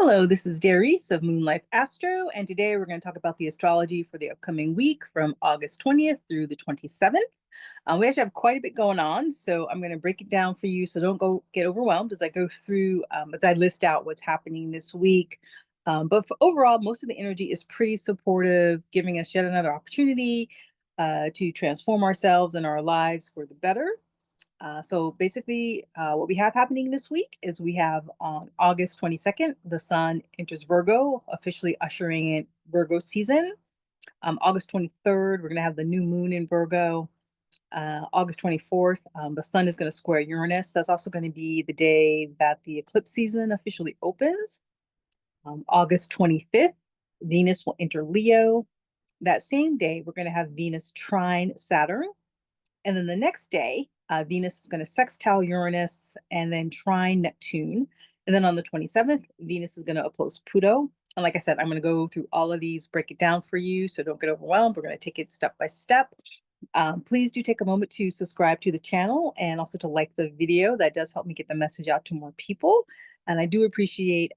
Hello, this is Darice of Moonlifeastro, and today we're going to talk about the astrology for the upcoming week from August 20th through the 27th. We actually have quite a bit going on, so I'm going to break it down for you so don't get overwhelmed as I go through, as I list out what's happening this week. But overall, most of the energy is pretty supportive, giving us yet another opportunity to transform ourselves and our lives for the better. So basically, what we have happening this week is we have on August 22nd, the sun enters Virgo, officially ushering in Virgo season. August 23rd, we're going to have the new moon in Virgo. August 24th, the sun is going to square Uranus. That's also going to be the day that the eclipse season officially opens. August 25th, Venus will enter Leo. That same day, we're going to have Venus trine Saturn. And then the next day, Venus is going to sextile Uranus and then trine Neptune. And then on the 27th, Venus is going to oppose Pluto. And like I said, I'm going to go through all of these, break it down for you, so don't get overwhelmed. We're going to take it step by step. Please do take a moment to subscribe to the channel and also to like the video. That does help me get the message out to more people. And I do appreciate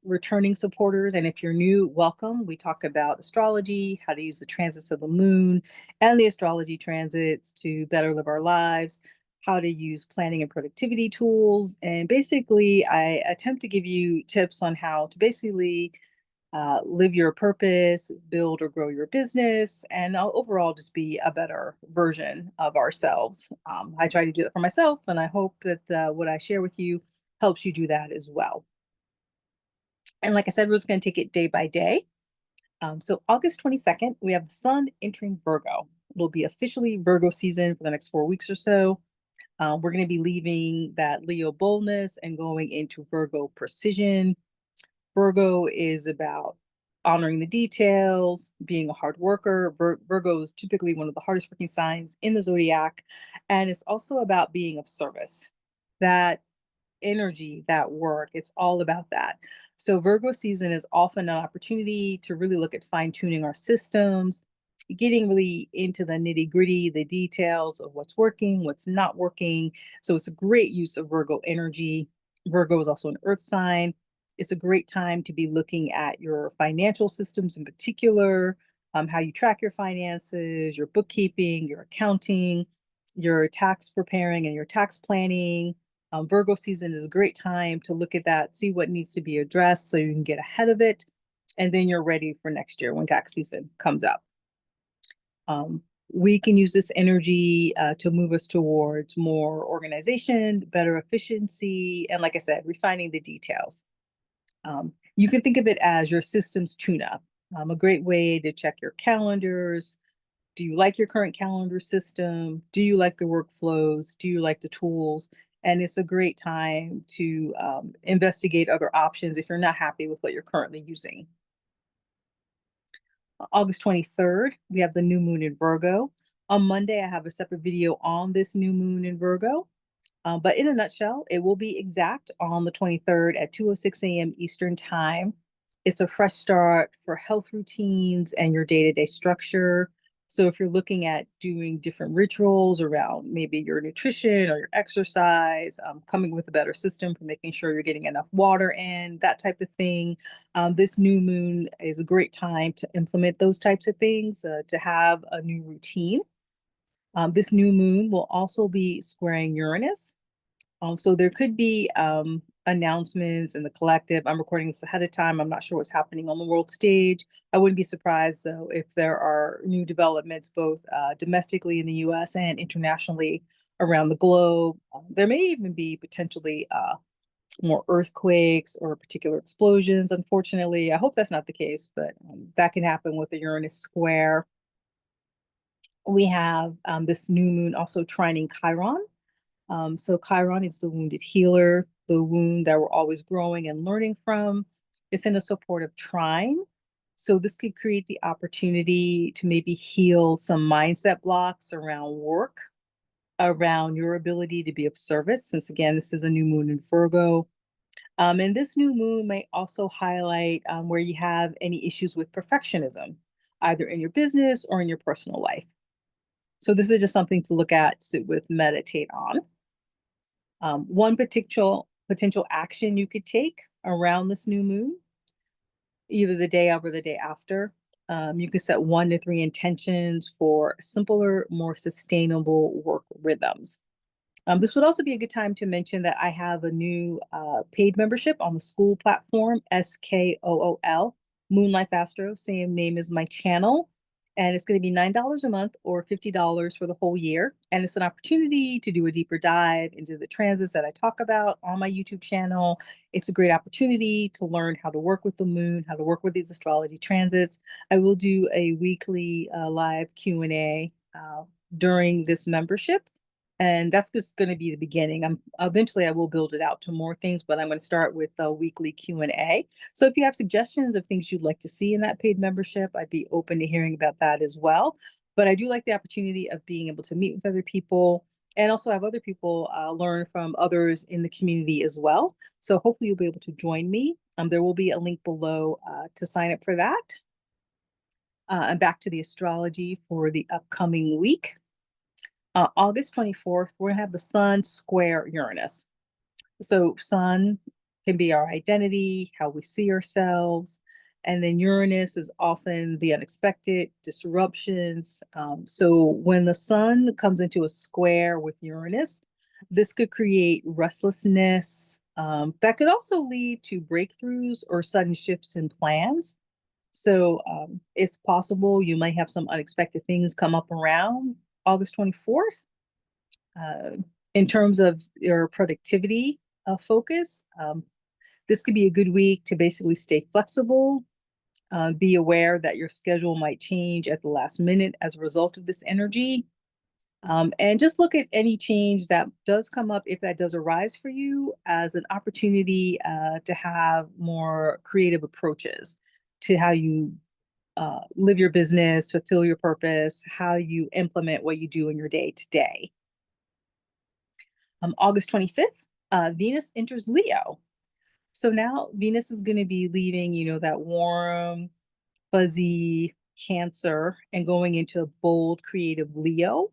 returning supporters. And if you're new, welcome. We talk about astrology, how to use the transits of the moon and the astrology transits to better live our lives, how to use planning and productivity tools. And basically, I attempt to give you tips on how to basically live your purpose, build or grow your business, and overall just be a better version of ourselves. I try to do that for myself, and I hope that what I share with you helps you do that as well. And like I said, we're just going to take it day by day. So August 22nd, we have the sun entering Virgo. It'll be officially Virgo season for the next 4 weeks or so. We're going to be leaving that Leo boldness and going into Virgo precision. Virgo is about honoring the details, being a hard worker. Virgo is typically one of the hardest working signs in the zodiac. And it's also about being of service. That energy, that work, it's all about that. So Virgo season is often an opportunity to really look at fine tuning our systems, getting really into the nitty gritty, the details of what's working, what's not working. So it's a great use of Virgo energy. Virgo is also an earth sign. It's a great time to be looking at your financial systems in particular, how you track your finances, your bookkeeping, your accounting, your tax preparing and your tax planning. Virgo season is a great time to look at that, see what needs to be addressed so you can get ahead of it. And then you're ready for next year when tax season comes up. We can use this energy to move us towards more organization, better efficiency, and like I said, refining the details. You can think of it as your systems tune-up, a great way to check your calendars. Do you like your current calendar system? Do you like the workflows? Do you like the tools? And it's a great time to investigate other options if you're not happy with what you're currently using. August 23rd, we have the new moon in Virgo. On Monday, I have a separate video on this new moon in Virgo. But in a nutshell, it will be exact on the 23rd at 2:06 a.m. Eastern Time. It's a fresh start for health routines and your day-to-day structure. So if you're looking at doing different rituals around maybe your nutrition or your exercise, coming with a better system for making sure you're getting enough water in, that type of thing, this new moon is a great time to implement those types of things, to have a new routine. This new moon will also be squaring Uranus. So there could be announcements in the collective. I'm recording this ahead of time. I'm not sure what's happening on the world stage. I wouldn't be surprised, though, if there are new developments both domestically in the US and internationally around the globe. There may even be potentially more earthquakes or particular explosions. Unfortunately, I hope that's not the case, but that can happen with the Uranus square. We have this new moon also trining Chiron. So Chiron is the wounded healer, the wound that we're always growing and learning from. It's in a supportive trine. So this could create the opportunity to maybe heal some mindset blocks around work, around your ability to be of service, since again, this is a new moon in Virgo. And this new moon may also highlight where you have any issues with perfectionism, either in your business or in your personal life. So this is just something to look at, sit with, meditate on. One potential action you could take around this new moon, either the day of or the day after. You can set 1 to 3 intentions for simpler, more sustainable work rhythms. This would also be a good time to mention that I have a new paid membership on the Skool platform, Skool, Moon Life Astro, same name as my channel. And it's going to be $9 a month or $50 for the whole year. And it's an opportunity to do a deeper dive into the transits that I talk about on my YouTube channel. It's a great opportunity to learn how to work with the moon, how to work with these astrology transits. I will do a weekly live Q&A during this membership. And that's just going to be the beginning. Eventually I will build it out to more things, but I'm going to start with a weekly Q&A. So if you have suggestions of things you'd like to see in that paid membership, I'd be open to hearing about that as well. But I do like the opportunity of being able to meet with other people and also have other people learn from others in the community as well. So hopefully you'll be able to join me. There will be a link below to sign up for that. And back to the astrology for the upcoming week. August 24th, we're going to have the Sun square Uranus. So Sun can be our identity, how we see ourselves. And then Uranus is often the unexpected, disruptions. So when the Sun comes into a square with Uranus, this could create restlessness. That could also lead to breakthroughs or sudden shifts in plans. So it's possible you might have some unexpected things come up around August 24th. In terms of your productivity focus, this could be a good week to basically stay flexible. Be aware that your schedule might change at the last minute as a result of this energy. And just look at any change that does come up, if that does arise for you, as an opportunity to have more creative approaches to how you live your business, fulfill your purpose, how you implement what you do in your day to day. August 25th, Venus enters Leo. So now Venus is going to be leaving, that warm, fuzzy Cancer and going into a bold, creative Leo.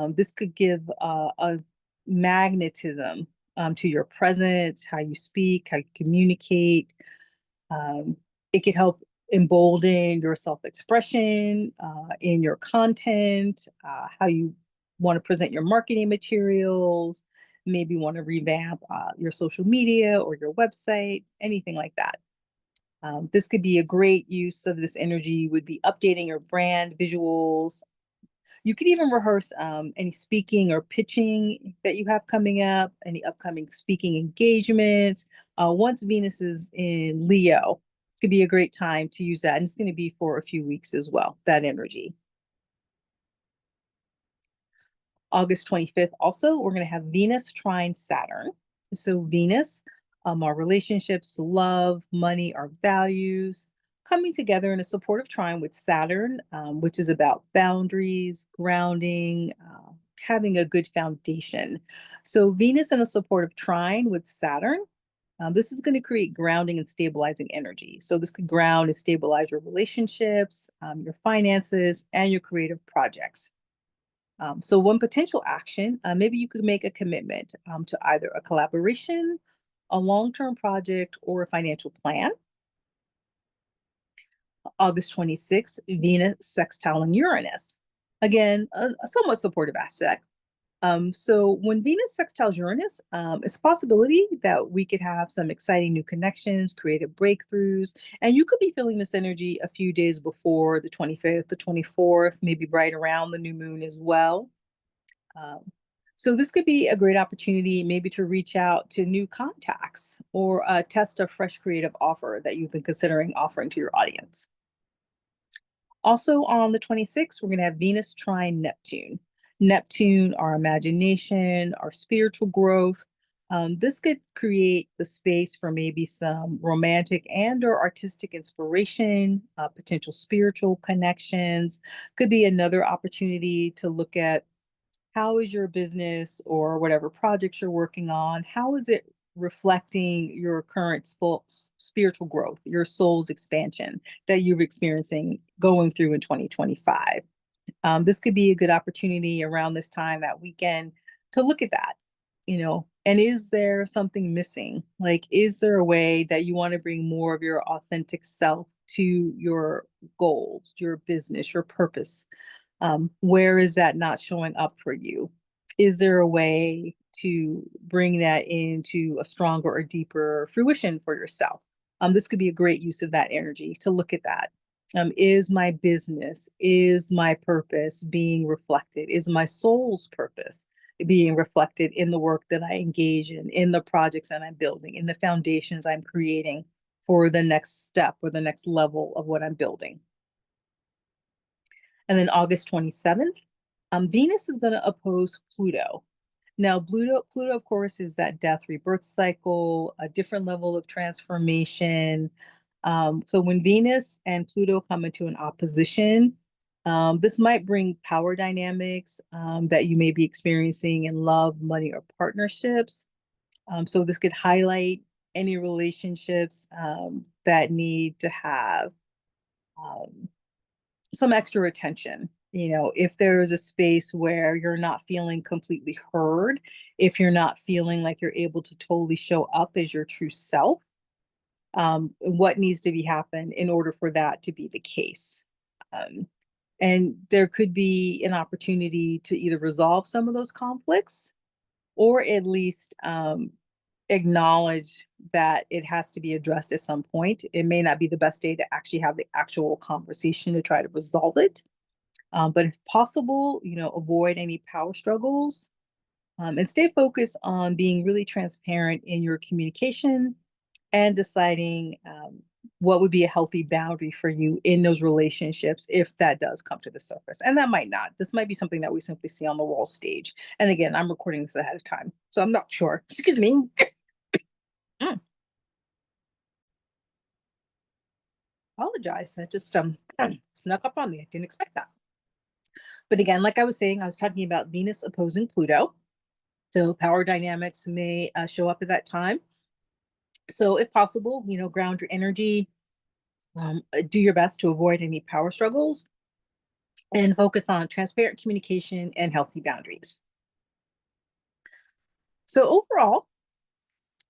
This could give a magnetism to your presence, how you speak, how you communicate. It could help embolden your self-expression in your content, how you want to present your marketing materials, maybe want to revamp your social media or your website, anything like that. This could be a great use of this energy, would be updating your brand visuals. You could even rehearse any speaking or pitching that you have coming up, any upcoming speaking engagements. Once Venus is in Leo, it could be a great time to use that. And it's going to be for a few weeks as well, that energy. August 25th, also, we're going to have Venus trine Saturn. So Venus, our relationships, love, money, our values, coming together in a supportive trine with Saturn, which is about boundaries, grounding, having a good foundation. So Venus in a supportive trine with Saturn, this is going to create grounding and stabilizing energy. So this could ground and stabilize your relationships, your finances, and your creative projects. So one potential action, maybe you could make a commitment to either a collaboration, a long-term project, or a financial plan. August 26th, Venus sextiling Uranus. Again, a somewhat supportive aspect. So when Venus sextiles Uranus, it's a possibility that we could have some exciting new connections, creative breakthroughs, and you could be feeling this energy a few days before the 25th, the 24th, maybe right around the new moon as well. So this could be a great opportunity maybe to reach out to new contacts or test a fresh creative offer that you've been considering offering to your audience. Also on the 26th, we're going to have Venus trine Neptune. Neptune, our imagination, our spiritual growth. This could create the space for maybe some romantic and or artistic inspiration, potential spiritual connections. Could be another opportunity to look at how is your business or whatever projects you're working on, how is it reflecting your current spiritual growth, your soul's expansion that you're experiencing going through in 2025. This could be a good opportunity around this time, that weekend, to look at that. And is there something missing? Like, is there a way that you want to bring more of your authentic self to your goals, your business, your purpose? Where is that not showing up for you? Is there a way to bring that into a stronger or deeper fruition for yourself? This could be a great use of that energy to look at that. Is my business, is my purpose being reflected? Is my soul's purpose being reflected in the work that I engage in the projects that I'm building, in the foundations I'm creating for the next step or the next level of what I'm building? And then August 27th, Venus is going to oppose Pluto. Now, Pluto, of course, is that death rebirth cycle, a different level of transformation. So when Venus and Pluto come into an opposition, this might bring power dynamics that you may be experiencing in love, money, or partnerships. So this could highlight any relationships that need to have um, some extra attention. If there is a space where you're not feeling completely heard, if you're not feeling like you're able to totally show up as your true self, what needs to be happen in order for that to be the case? And there could be an opportunity to either resolve some of those conflicts or at least acknowledge that it has to be addressed at some point. It may not be the best day to actually have the actual conversation to try to resolve it. But if possible, avoid any power struggles and stay focused on being really transparent in your communication and deciding what would be a healthy boundary for you in those relationships if that does come to the surface. And that might not. This might be something that we simply see on the wall stage. And again, I'm recording this ahead of time, so I'm not sure. Excuse me. Mm, apologize. I just snuck up on me. I didn't expect that. But again, like I was saying, I was talking about Venus opposing Pluto. So power dynamics may show up at that time. So if possible, ground your energy, do your best to avoid any power struggles, and focus on transparent communication and healthy boundaries. So overall,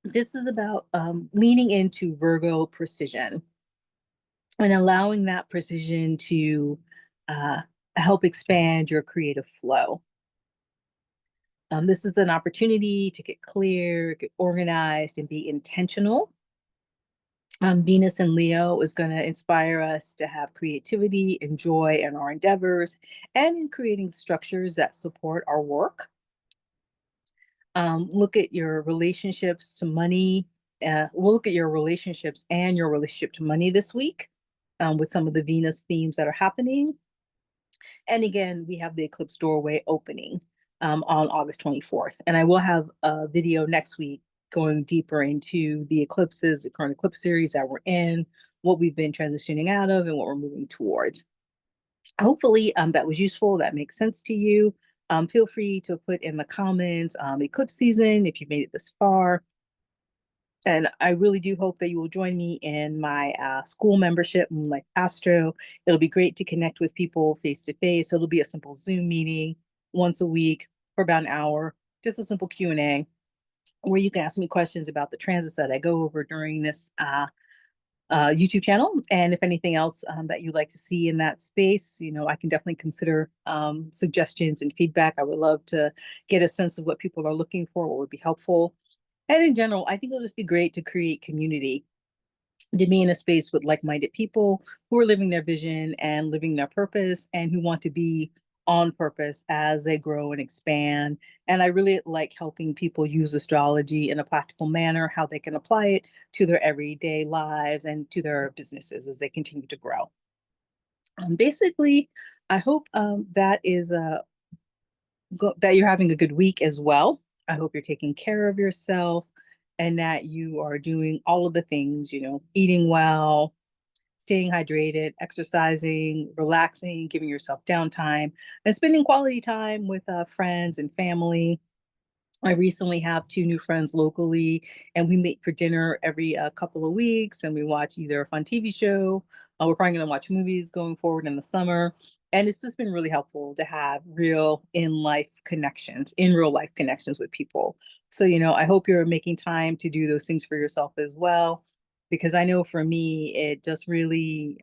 this is about leaning into Virgo precision and allowing that precision to uh, help expand your creative flow. This is an opportunity to get clear, get organized, and be intentional. Venus and Leo is going to inspire us to have creativity and joy in our endeavors and in creating structures that support our work. Look at your relationships to money. We'll look at your relationships and your relationship to money this week with some of the Venus themes that are happening. And again, we have the eclipse doorway opening on August 24th. And I will have a video next week going deeper into the eclipses, the current eclipse series that we're in, what we've been transitioning out of, and what we're moving towards. Hopefully that was useful, that makes sense to you. Feel free to put in the comments eclipse season if you made it this far. And I really do hope that you will join me in my Skool membership, Moonlife Astro. It'll be great to connect with people face to face. It'll be a simple Zoom meeting once a week for about an hour, just a simple Q&A where you can ask me questions about the transits that I go over during this YouTube channel. And if anything else that you'd like to see in that space, I can definitely consider suggestions and feedback. I would love to get a sense of what people are looking for, what would be helpful. And in general, I think it'll just be great to create community, to be in a space with like-minded people who are living their vision and living their purpose and who want to be on purpose as they grow and expand. And I really like helping people use astrology in a practical manner, how they can apply it to their everyday lives and to their businesses as they continue to grow. Basically, I hope that you're having a good week as well. I hope you're taking care of yourself and that you are doing all of the things, eating well, staying hydrated, exercising, relaxing, giving yourself downtime, and spending quality time with friends and family. I recently have two new friends locally, and we meet for dinner every couple of weeks, and we watch either a fun TV show. We're probably going to watch movies going forward in the summer. And it's just been really helpful to have real life connections with people. So, I hope you're making time to do those things for yourself as well, because I know for me, it just really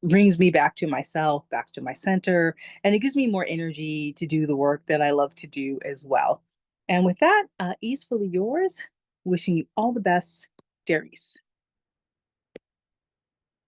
brings me back to myself, back to my center, and it gives me more energy to do the work that I love to do as well. And with that, easefully yours, wishing you all the best, Darice.